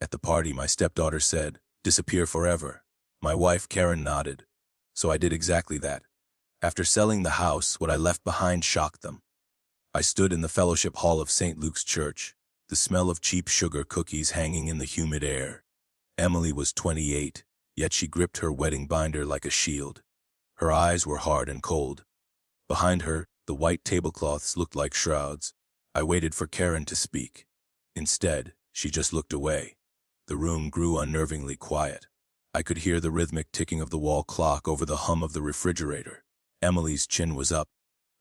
At the party, my stepdaughter said, "Disappear forever." My wife, Karen, nodded. So I did exactly that. After selling the house, what I left behind shocked them. I stood in the fellowship hall of St. Luke's Church, the smell of cheap sugar cookies hanging in the humid air. Emily was 28, yet she gripped her wedding binder like a shield. Her eyes were hard and cold. Behind her, the white tablecloths looked like shrouds. I waited for Karen to speak. Instead, she just looked away. The room grew unnervingly quiet. I could hear the rhythmic ticking of the wall clock over the hum of the refrigerator. Emily's chin was up,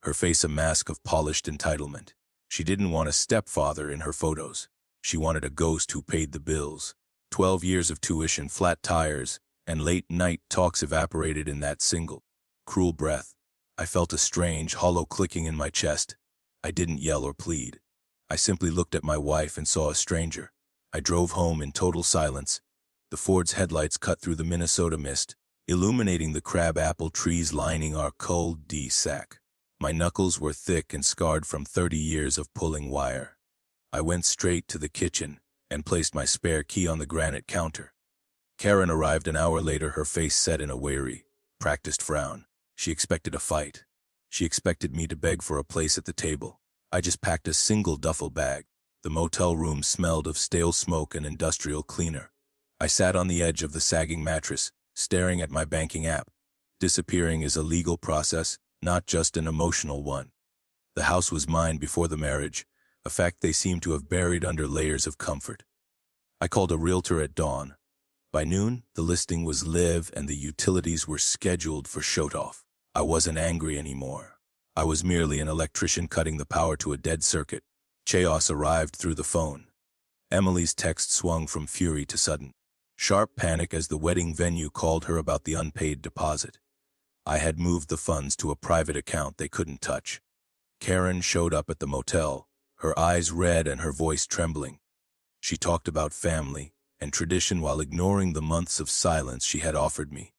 her face a mask of polished entitlement. She didn't want a stepfather in her photos. She wanted a ghost who paid the bills. 12 years of tuition, flat tires, and late-night talks evaporated in that single, cruel breath. I felt a strange, hollow clicking in my chest. I didn't yell or plead. I simply looked at my wife and saw a stranger. I drove home in total silence. The Ford's headlights cut through the Minnesota mist, illuminating the crabapple trees lining our cul-de-sac. My knuckles were thick and scarred from 30 years of pulling wire. I went straight to the kitchen and placed my spare key on the granite counter. Karen arrived an hour later, her face set in a weary, practiced frown. She expected a fight. She expected me to beg for a place at the table. I just packed a single duffel bag. The motel room smelled of stale smoke and industrial cleaner. I sat on the edge of the sagging mattress, staring at my banking app. Disappearing is a legal process, not just an emotional one. The house was mine before the marriage, a fact they seemed to have buried under layers of comfort. I called a realtor at dawn. By noon, the listing was live and the utilities were scheduled for shut-off. I wasn't angry anymore. I was merely an electrician cutting the power to a dead circuit. Chaos arrived through the phone. Emily's text swung from fury to sudden, sharp panic as the wedding venue called her about the unpaid deposit. I had moved the funds to a private account they couldn't touch. Karen showed up at the motel, her eyes red and her voice trembling. She talked about family and tradition while ignoring the months of silence she had offered me.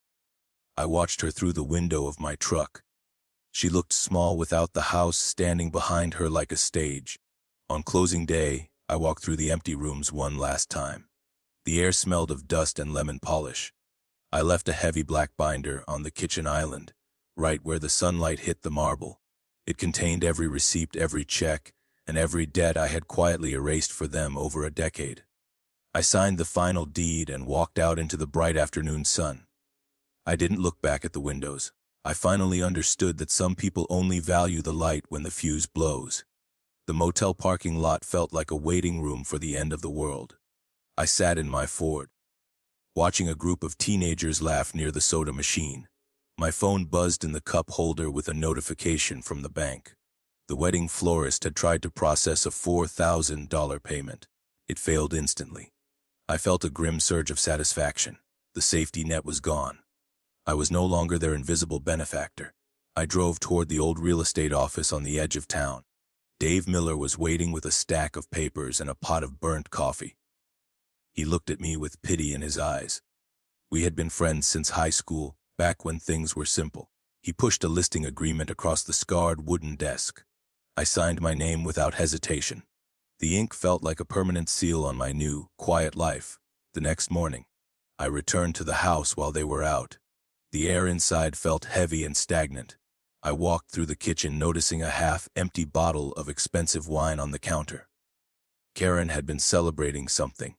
I watched her through the window of my truck. She looked small without the house standing behind her like a stage. On closing day, I walked through the empty rooms one last time. The air smelled of dust and lemon polish. I left a heavy black binder on the kitchen island, right where the sunlight hit the marble. It contained every receipt, every check, and every debt I had quietly erased for them over a decade. I signed the final deed and walked out into the bright afternoon sun. I didn't look back at the windows. I finally understood that some people only value the light when the fuse blows. The motel parking lot felt like a waiting room for the end of the world. I sat in my Ford, watching a group of teenagers laugh near the soda machine. My phone buzzed in the cup holder with a notification from the bank. The wedding florist had tried to process a $4,000 payment. It failed instantly. I felt a grim surge of satisfaction. The safety net was gone. I was no longer their invisible benefactor. I drove toward the old real estate office on the edge of town. Dave Miller was waiting with a stack of papers and a pot of burnt coffee. He looked at me with pity in his eyes. We had been friends since high school, back when things were simple. He pushed a listing agreement across the scarred wooden desk. I signed my name without hesitation. The ink felt like a permanent seal on my new, quiet life. The next morning, I returned to the house while they were out. The air inside felt heavy and stagnant. I walked through the kitchen, noticing a half-empty bottle of expensive wine on the counter. Karen had been celebrating something.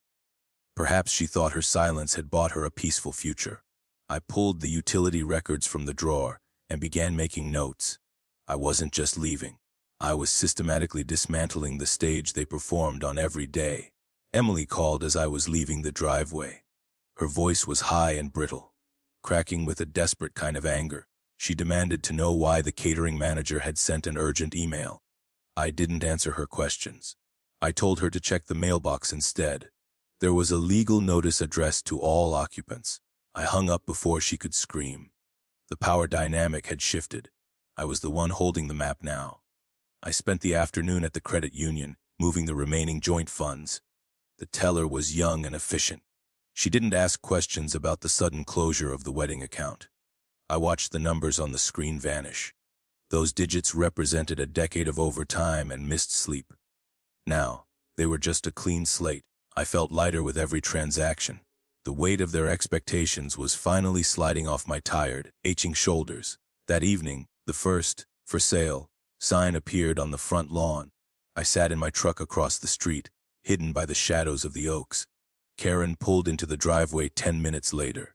Perhaps she thought her silence had bought her a peaceful future. I pulled the utility records from the drawer and began making notes. I wasn't just leaving. I was systematically dismantling the stage they performed on every day. Emily called as I was leaving the driveway. Her voice was high and brittle, cracking with a desperate kind of anger. She demanded to know why the catering manager had sent an urgent email. I didn't answer her questions. I told her to check the mailbox instead. There was a legal notice addressed to all occupants. I hung up before she could scream. The power dynamic had shifted. I was the one holding the map now. I spent the afternoon at the credit union, moving the remaining joint funds. The teller was young and efficient. She didn't ask questions about the sudden closure of the wedding account. I watched the numbers on the screen vanish. Those digits represented a decade of overtime and missed sleep. Now, they were just a clean slate. I felt lighter with every transaction. The weight of their expectations was finally sliding off my tired, aching shoulders. That evening, the first "for sale" sign appeared on the front lawn. I sat in my truck across the street, hidden by the shadows of the oaks. Karen pulled into the driveway 10 minutes later.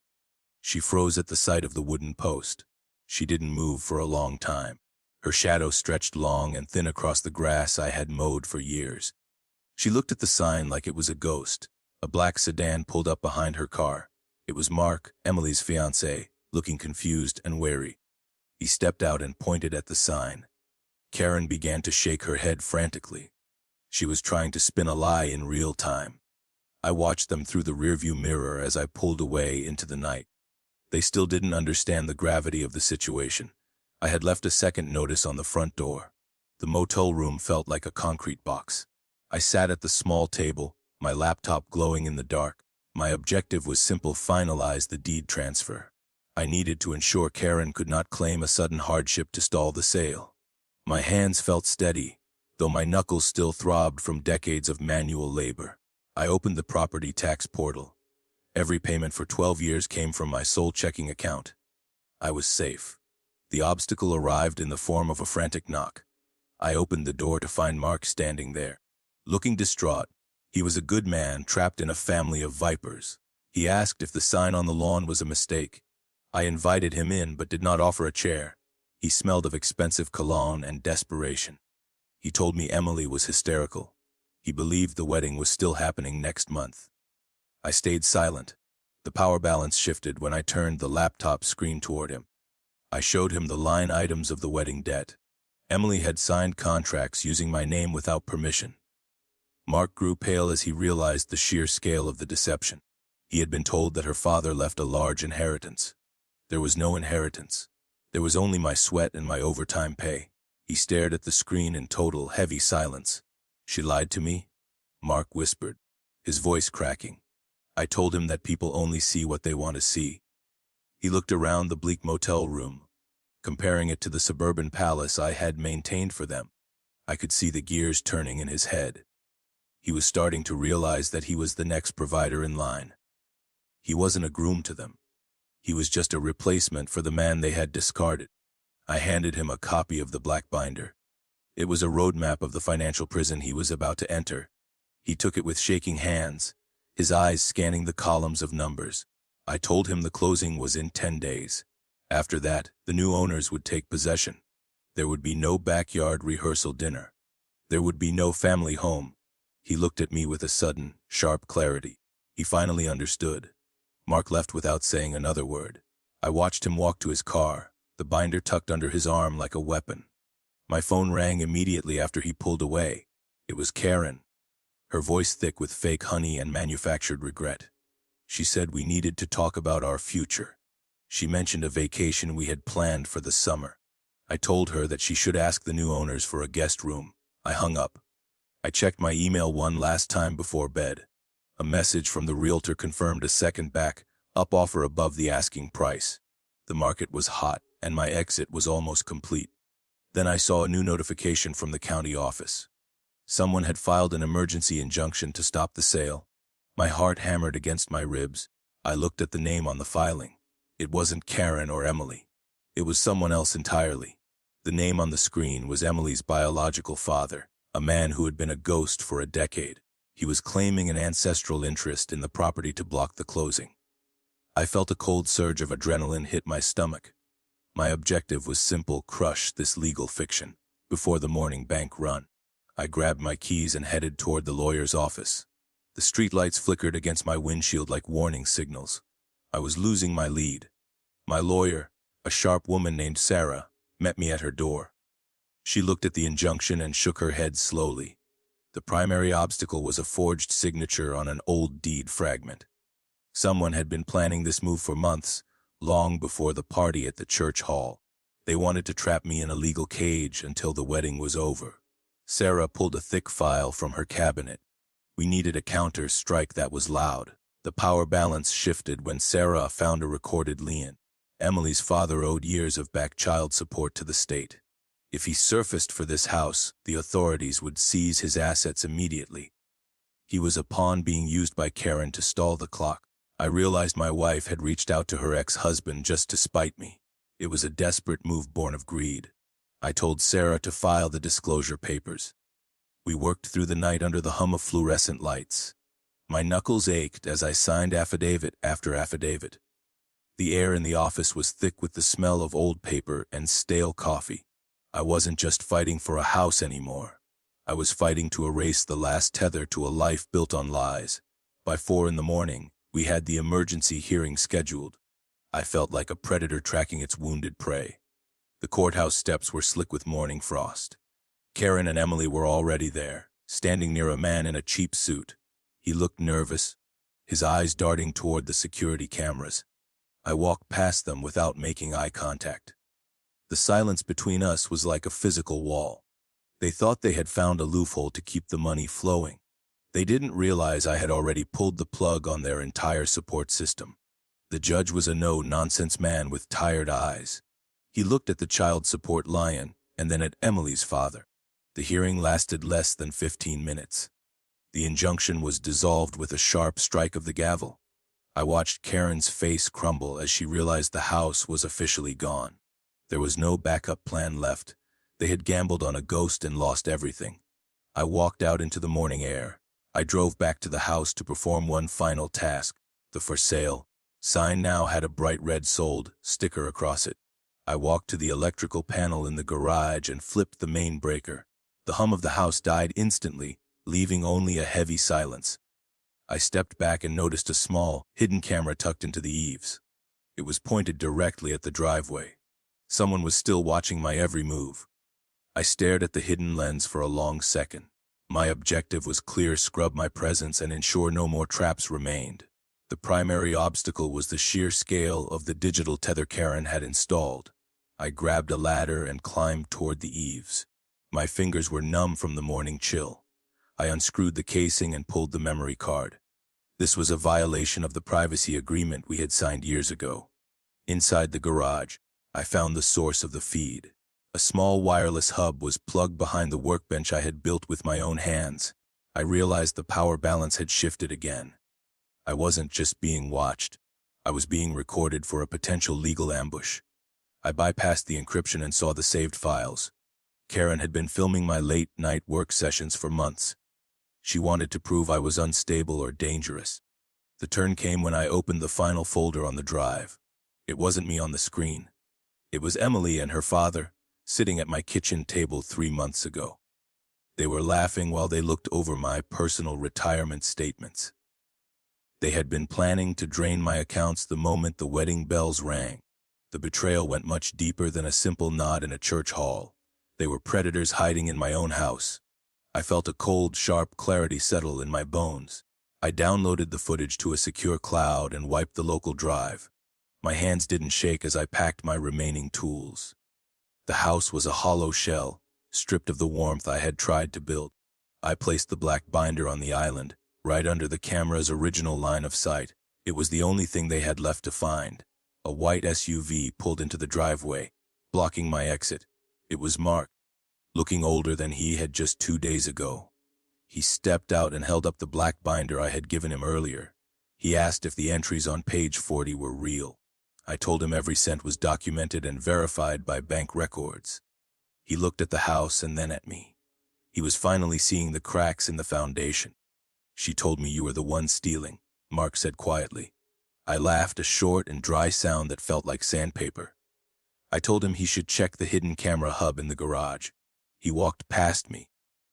She froze at the sight of the wooden post. She didn't move for a long time. Her shadow stretched long and thin across the grass I had mowed for years. She looked at the sign like it was a ghost. A black sedan pulled up behind her car. It was Mark, Emily's fiancé, looking confused and wary. He stepped out and pointed at the sign. Karen began to shake her head frantically. She was trying to spin a lie in real time. I watched them through the rearview mirror as I pulled away into the night. They still didn't understand the gravity of the situation. I had left a second notice on the front door. The motel room felt like a concrete box. I sat at the small table, my laptop glowing in the dark. My objective was simple: finalize the deed transfer. I needed to ensure Karen could not claim a sudden hardship to stall the sale. My hands felt steady, though my knuckles still throbbed from decades of manual labor. I opened the property tax portal. Every payment for 12 years came from my sole checking account. I was safe. The obstacle arrived in the form of a frantic knock. I opened the door to find Mark standing there, looking distraught. He was a good man trapped in a family of vipers. He asked if the sign on the lawn was a mistake. I invited him in but did not offer a chair. He smelled of expensive cologne and desperation. He told me Emily was hysterical. He believed the wedding was still happening next month. I stayed silent. The power balance shifted when I turned the laptop screen toward him. I showed him the line items of the wedding debt. Emily had signed contracts using my name without permission. Mark grew pale as he realized the sheer scale of the deception. He had been told that her father left a large inheritance. There was no inheritance. There was only my sweat and my overtime pay. He stared at the screen in total, heavy silence. "She lied to me?" Mark whispered, his voice cracking. I told him that people only see what they want to see. He looked around the bleak motel room, comparing it to the suburban palace I had maintained for them. I could see the gears turning in his head. He was starting to realize that he was the next provider in line. He wasn't a groom to them. He was just a replacement for the man they had discarded. I handed him a copy of the black binder. It was a roadmap of the financial prison he was about to enter. He took it with shaking hands, his eyes scanning the columns of numbers. I told him the closing was in 10 days. After that, the new owners would take possession. There would be no backyard rehearsal dinner. There would be no family home. He looked at me with a sudden, sharp clarity. He finally understood. Mark left without saying another word. I watched him walk to his car, the binder tucked under his arm like a weapon. My phone rang immediately after he pulled away. It was Karen, her voice thick with fake honey and manufactured regret. She said we needed to talk about our future. She mentioned a vacation we had planned for the summer. I told her that she should ask the new owners for a guest room. I hung up. I checked my email one last time before bed. A message from the realtor confirmed a second up offer above the asking price. The market was hot, and my exit was almost complete. Then I saw a new notification from the county office. Someone had filed an emergency injunction to stop the sale. My heart hammered against my ribs. I looked at the name on the filing. It wasn't Karen or Emily. It was someone else entirely. The name on the screen was Emily's biological father, a man who had been a ghost for a decade. He was claiming an ancestral interest in the property to block the closing. I felt a cold surge of adrenaline hit my stomach. My objective was simple: crush this legal fiction before the morning bank run. I grabbed my keys and headed toward the lawyer's office. The streetlights flickered against my windshield like warning signals. I was losing my lead. My lawyer, a sharp woman named Sarah, met me at her door. She looked at the injunction and shook her head slowly. The primary obstacle was a forged signature on an old deed fragment. Someone had been planning this move for months, long before the party at the church hall. They wanted to trap me in a legal cage until the wedding was over. Sarah pulled a thick file from her cabinet. We needed a counter strike that was loud. The power balance shifted when Sarah found a recorded lien. Emily's father owed years of back child support to the state. If he surfaced for this house, the authorities would seize his assets immediately. He was a pawn being used by Karen to stall the clock. I realized my wife had reached out to her ex-husband just to spite me. It was a desperate move born of greed. I told Sarah to file the disclosure papers. We worked through the night under the hum of fluorescent lights. My knuckles ached as I signed affidavit after affidavit. The air in the office was thick with the smell of old paper and stale coffee. I wasn't just fighting for a house anymore. I was fighting to erase the last tether to a life built on lies. By 4 a.m, we had the emergency hearing scheduled. I felt like a predator tracking its wounded prey. The courthouse steps were slick with morning frost. Karen and Emily were already there, standing near a man in a cheap suit. He looked nervous, his eyes darting toward the security cameras. I walked past them without making eye contact. The silence between us was like a physical wall. They thought they had found a loophole to keep the money flowing. They didn't realize I had already pulled the plug on their entire support system. The judge was a no-nonsense man with tired eyes. He looked at the child support lion and then at Emily's father. The hearing lasted less than 15 minutes. The injunction was dissolved with a sharp strike of the gavel. I watched Karen's face crumble as she realized the house was officially gone. There was no backup plan left. They had gambled on a ghost and lost everything. I walked out into the morning air. I drove back to the house to perform one final task. The for sale sign now had a bright red sold sticker across it. I walked to the electrical panel in the garage and flipped the main breaker. The hum of the house died instantly, leaving only a heavy silence. I stepped back and noticed a small, hidden camera tucked into the eaves. It was pointed directly at the driveway. Someone was still watching my every move. I stared at the hidden lens for a long second. My objective was clear: scrub my presence and ensure no more traps remained. The primary obstacle was the sheer scale of the digital tether Karen had installed. I grabbed a ladder and climbed toward the eaves. My fingers were numb from the morning chill. I unscrewed the casing and pulled the memory card. This was a violation of the privacy agreement we had signed years ago. Inside the garage, I found the source of the feed. A small wireless hub was plugged behind the workbench I had built with my own hands. I realized the power balance had shifted again. I wasn't just being watched. I was being recorded for a potential legal ambush. I bypassed the encryption and saw the saved files. Karen had been filming my late-night work sessions for months. She wanted to prove I was unstable or dangerous. The turn came when I opened the final folder on the drive. It wasn't me on the screen. It was Emily and her father, sitting at my kitchen table 3 months ago. They were laughing while they looked over my personal retirement statements. They had been planning to drain my accounts the moment the wedding bells rang. The betrayal went much deeper than a simple nod in a church hall. They were predators hiding in my own house. I felt a cold, sharp clarity settle in my bones. I downloaded the footage to a secure cloud and wiped the local drive. My hands didn't shake as I packed my remaining tools. The house was a hollow shell, stripped of the warmth I had tried to build. I placed the black binder on the island, right under the camera's original line of sight. It was the only thing they had left to find. A white SUV pulled into the driveway, blocking my exit. It was Mark, looking older than he had just 2 days ago. He stepped out and held up the black binder I had given him earlier. He asked if the entries on page 40 were real. I told him every cent was documented and verified by bank records. He looked at the house and then at me. He was finally seeing the cracks in the foundation. "She told me you were the one stealing," Mark said quietly. I laughed, a short and dry sound that felt like sandpaper. I told him he should check the hidden camera hub in the garage. He walked past me,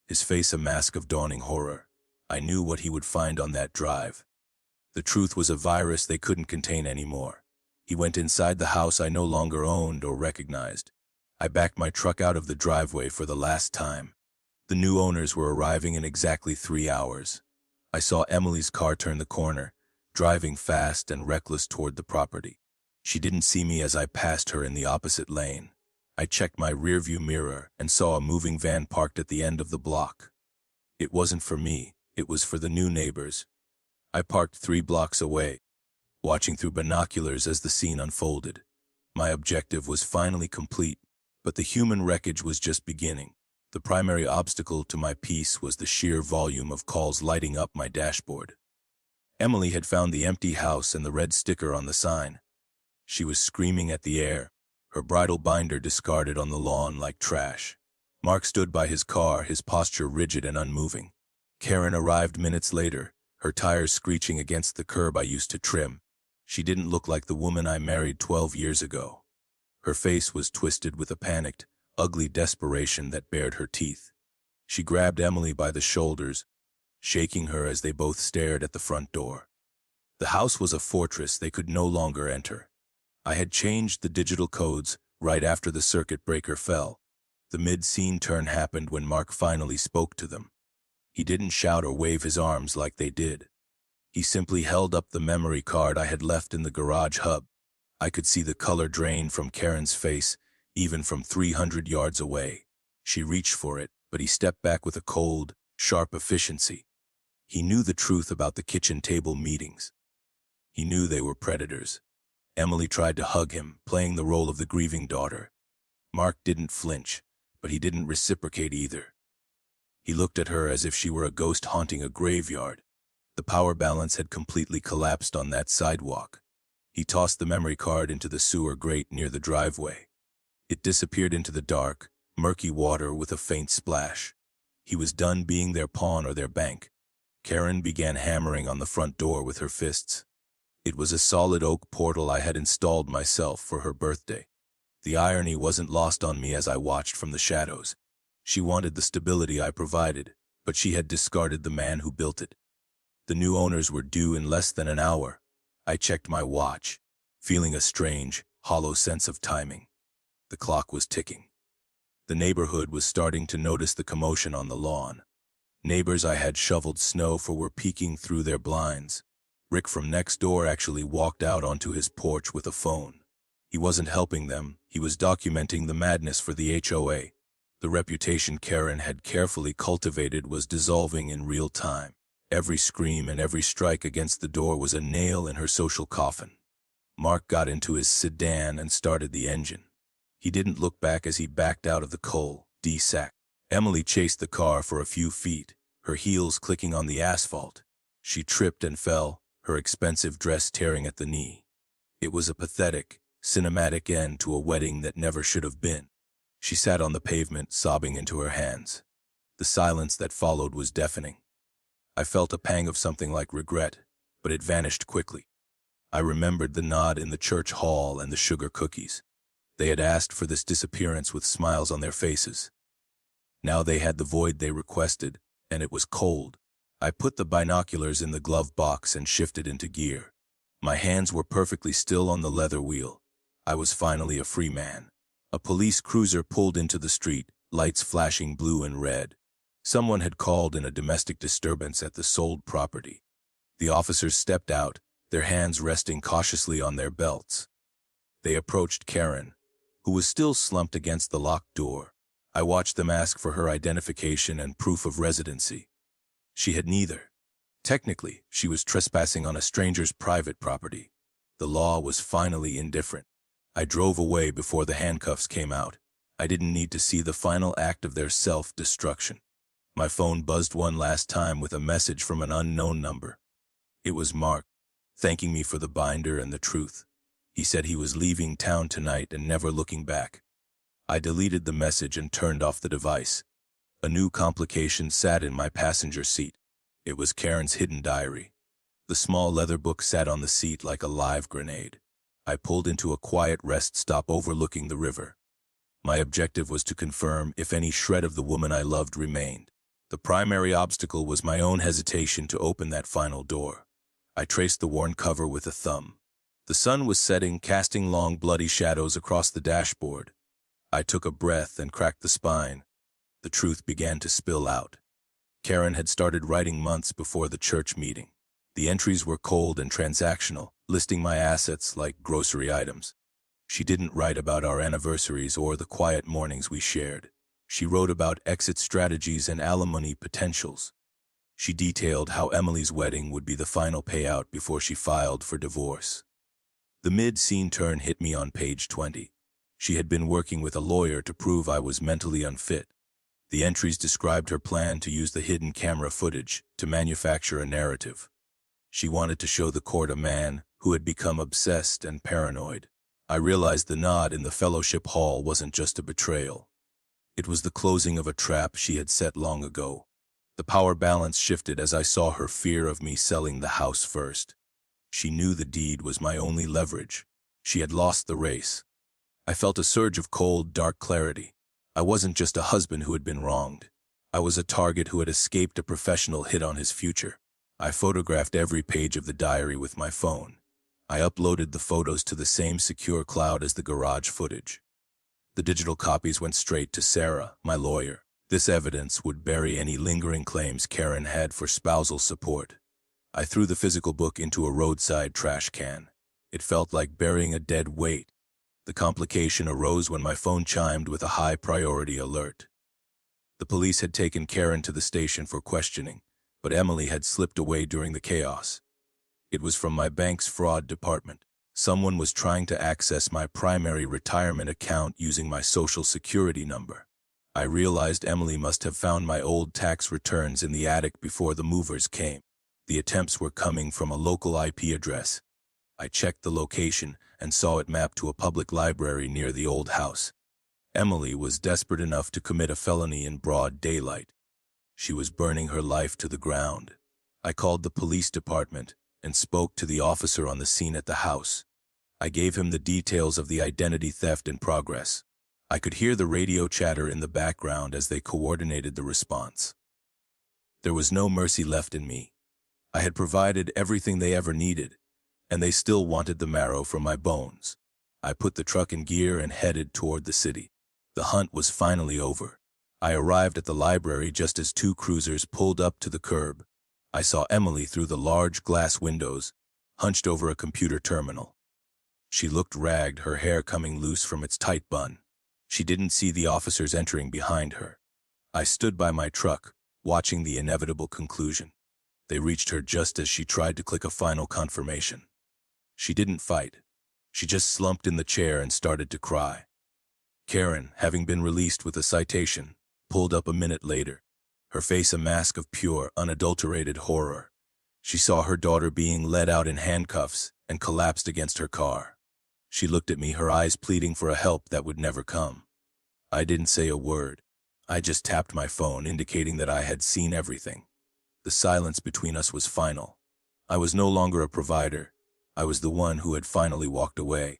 his face a mask of dawning horror. I knew what he would find on that drive. The truth was a virus they couldn't contain anymore. He went inside the house I no longer owned or recognized. I backed my truck out of the driveway for the last time. The new owners were arriving in exactly 3 hours. I saw Emily's car turn the corner, driving fast and reckless toward the property. She didn't see me as I passed her in the opposite lane. I checked my rearview mirror and saw a moving van parked at the end of the block. It wasn't for me, it was for the new neighbors. I parked 3 blocks away, watching through binoculars as the scene unfolded. My objective was finally complete, but the human wreckage was just beginning. The primary obstacle to my peace was the sheer volume of calls lighting up my dashboard. Emily had found the empty house and the red sticker on the sign. She was screaming at the air, her bridal binder discarded on the lawn like trash. Mark stood by his car, his posture rigid and unmoving. Karen arrived minutes later, her tires screeching against the curb I used to trim. She didn't look like the woman I married 12 years ago. Her face was twisted with a panicked, ugly desperation that bared her teeth. She grabbed Emily by the shoulders, shaking her as they both stared at the front door. The house was a fortress they could no longer enter. I had changed the digital codes right after the circuit breaker fell. The mid-scene turn happened when Mark finally spoke to them. He didn't shout or wave his arms like they did. He simply held up the memory card I had left in the garage hub. I could see the color drain from Karen's face, even from 300 yards away. She reached for it, but he stepped back with a cold, sharp efficiency. He knew the truth about the kitchen table meetings. He knew they were predators. Emily tried to hug him, playing the role of the grieving daughter. Mark didn't flinch, but he didn't reciprocate either. He looked at her as if she were a ghost haunting a graveyard. The power balance had completely collapsed on that sidewalk. He tossed the memory card into the sewer grate near the driveway. It disappeared into the dark, murky water with a faint splash. He was done being their pawn or their bank. Karen began hammering on the front door with her fists. It was a solid oak portal I had installed myself for her birthday. The irony wasn't lost on me as I watched from the shadows. She wanted the stability I provided, but she had discarded the man who built it. The new owners were due in less than an hour. I checked my watch, feeling a strange, hollow sense of timing. The clock was ticking. The neighborhood was starting to notice the commotion on the lawn. Neighbors I had shoveled snow for were peeking through their blinds. Rick from next door actually walked out onto his porch with a phone. He wasn't helping them, he was documenting the madness for the HOA. The reputation Karen had carefully cultivated was dissolving in real time. Every scream and every strike against the door was a nail in her social coffin. Mark got into his sedan and started the engine. He didn't look back as he backed out of the cul-de-sac. Emily chased the car for a few feet, her heels clicking on the asphalt. She tripped and fell, her expensive dress tearing at the knee. It was a pathetic, cinematic end to a wedding that never should have been. She sat on the pavement, sobbing into her hands. The silence that followed was deafening. I felt a pang of something like regret, but it vanished quickly. I remembered the nod in the church hall and the sugar cookies. They had asked for this disappearance with smiles on their faces. Now they had the void they requested, and it was cold. I put the binoculars in the glove box and shifted into gear. My hands were perfectly still on the leather wheel. I was finally a free man. A police cruiser pulled into the street, lights flashing blue and red. Someone had called in a domestic disturbance at the sold property. The officers stepped out, their hands resting cautiously on their belts. They approached Karen, who was still slumped against the locked door. I watched them ask for her identification and proof of residency. She had neither. Technically, she was trespassing on a stranger's private property. The law was finally indifferent. I drove away before the handcuffs came out. I didn't need to see the final act of their self-destruction. My phone buzzed one last time with a message from an unknown number. It was Mark, thanking me for the binder and the truth. He said he was leaving town tonight and never looking back. I deleted the message and turned off the device. A new complication sat in my passenger seat. It was Karen's hidden diary. The small leather book sat on the seat like a live grenade. I pulled into a quiet rest stop overlooking the river. My objective was to confirm if any shred of the woman I loved remained. The primary obstacle was my own hesitation to open that final door. I traced the worn cover with a thumb. The sun was setting, casting long bloody shadows across the dashboard. I took a breath and cracked the spine. The truth began to spill out. Karen had started writing months before the church meeting. The entries were cold and transactional, listing my assets like grocery items. She didn't write about our anniversaries or the quiet mornings we shared. She wrote about exit strategies and alimony potentials. She detailed how Emily's wedding would be the final payout before she filed for divorce. The mid-scene turn hit me on page 20. She had been working with a lawyer to prove I was mentally unfit. The entries described her plan to use the hidden camera footage to manufacture a narrative. She wanted to show the court a man who had become obsessed and paranoid. I realized the nod in the fellowship hall wasn't just a betrayal. It was the closing of a trap she had set long ago. The power balance shifted as I saw her fear of me selling the house first. She knew the deed was my only leverage. She had lost the race. I felt a surge of cold, dark clarity. I wasn't just a husband who had been wronged. I was a target who had escaped a professional hit on his future. I photographed every page of the diary with my phone. I uploaded the photos to the same secure cloud as the garage footage. The digital copies went straight to Sarah, my lawyer. This evidence would bury any lingering claims Karen had for spousal support. I threw the physical book into a roadside trash can. It felt like burying a dead weight. The complication arose when my phone chimed with a high-priority alert. The police had taken Karen to the station for questioning, but Emily had slipped away during the chaos. It was from my bank's fraud department. Someone was trying to access my primary retirement account using my social security number. I realized Emily must have found my old tax returns in the attic before the movers came. The attempts were coming from a local IP address. I checked the location and saw it mapped to a public library near the old house. Emily was desperate enough to commit a felony in broad daylight. She was burning her life to the ground. I called the police department and spoke to the officer on the scene at the house. I gave him the details of the identity theft in progress. I could hear the radio chatter in the background as they coordinated the response. There was no mercy left in me. I had provided everything they ever needed, and they still wanted the marrow from my bones. I put the truck in gear and headed toward the city. The hunt was finally over. I arrived at the library just as two cruisers pulled up to the curb. I saw Emily through the large glass windows, hunched over a computer terminal. She looked ragged, her hair coming loose from its tight bun. She didn't see the officers entering behind her. I stood by my truck, watching the inevitable conclusion. They reached her just as she tried to click a final confirmation. She didn't fight. She just slumped in the chair and started to cry. Karen, having been released with a citation, pulled up a minute later, her face a mask of pure, unadulterated horror. She saw her daughter being led out in handcuffs and collapsed against her car. She looked at me, her eyes pleading for a help that would never come. I didn't say a word. I just tapped my phone, indicating that I had seen everything. The silence between us was final. I was no longer a provider. I was the one who had finally walked away.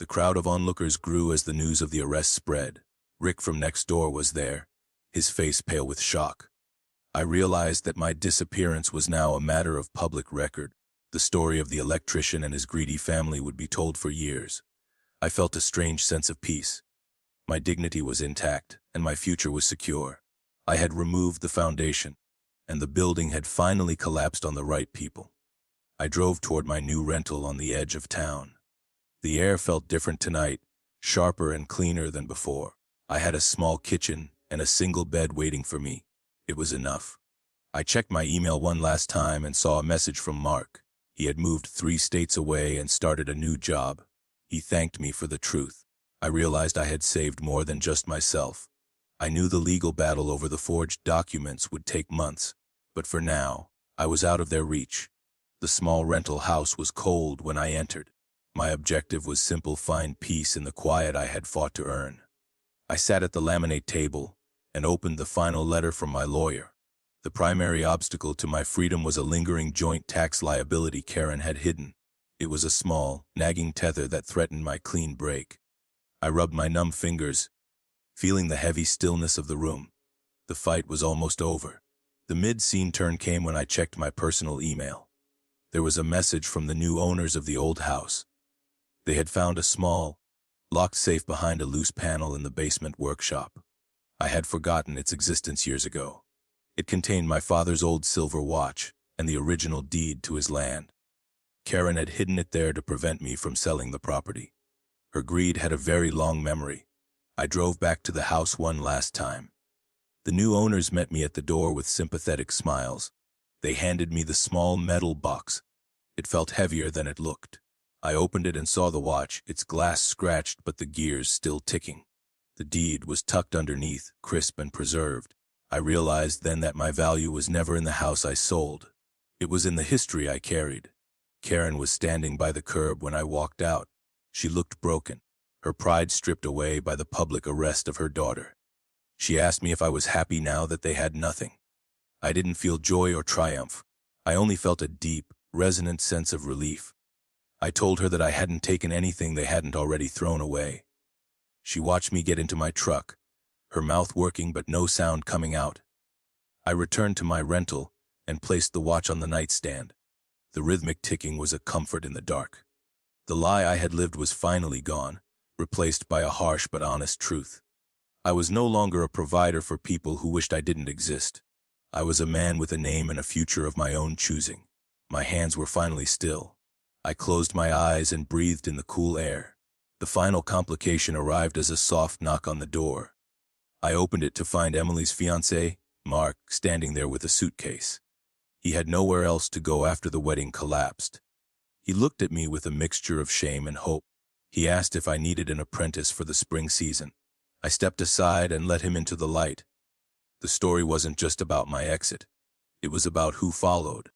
The crowd of onlookers grew as the news of the arrest spread. Rick from next door was there, his face pale with shock. I realized that my disappearance was now a matter of public record. The story of the electrician and his greedy family would be told for years. I felt a strange sense of peace. My dignity was intact, and my future was secure. I had removed the foundation, and the building had finally collapsed on the right people. I drove toward my new rental on the edge of town. The air felt different tonight, sharper and cleaner than before. I had a small kitchen and a single bed waiting for me. It was enough. I checked my email one last time and saw a message from Mark. He had moved 3 states away and started a new job. He thanked me for the truth. I realized I had saved more than just myself. I knew the legal battle over the forged documents would take months, but for now, I was out of their reach. The small rental house was cold when I entered. My objective was simple: find peace in the quiet I had fought to earn. I sat at the laminate table and opened the final letter from my lawyer. The primary obstacle to my freedom was a lingering joint tax liability Karen had hidden. It was a small, nagging tether that threatened my clean break. I rubbed my numb fingers, feeling the heavy stillness of the room. The fight was almost over. The mid-scene turn came when I checked my personal email. There was a message from the new owners of the old house. They had found a small, locked safe behind a loose panel in the basement workshop. I had forgotten its existence years ago. It contained my father's old silver watch and the original deed to his land. Karen had hidden it there to prevent me from selling the property. Her greed had a very long memory. I drove back to the house one last time. The new owners met me at the door with sympathetic smiles. They handed me the small metal box. It felt heavier than it looked. I opened it and saw the watch, its glass scratched but the gears still ticking. The deed was tucked underneath, crisp and preserved. I realized then that my value was never in the house I sold. It was in the history I carried. Karen was standing by the curb when I walked out. She looked broken, her pride stripped away by the public arrest of her daughter. She asked me if I was happy now that they had nothing. I didn't feel joy or triumph. I only felt a deep, resonant sense of relief. I told her that I hadn't taken anything they hadn't already thrown away. She watched me get into my truck, her mouth working but no sound coming out. I returned to my rental and placed the watch on the nightstand. The rhythmic ticking was a comfort in the dark. The lie I had lived was finally gone, replaced by a harsh but honest truth. I was no longer a provider for people who wished I didn't exist. I was a man with a name and a future of my own choosing. My hands were finally still. I closed my eyes and breathed in the cool air. The final complication arrived as a soft knock on the door. I opened it to find Emily's fiancé, Mark, standing there with a suitcase. He had nowhere else to go after the wedding collapsed. He looked at me with a mixture of shame and hope. He asked if I needed an apprentice for the spring season. I stepped aside and let him into the light. The story wasn't just about my exit. It was about who followed.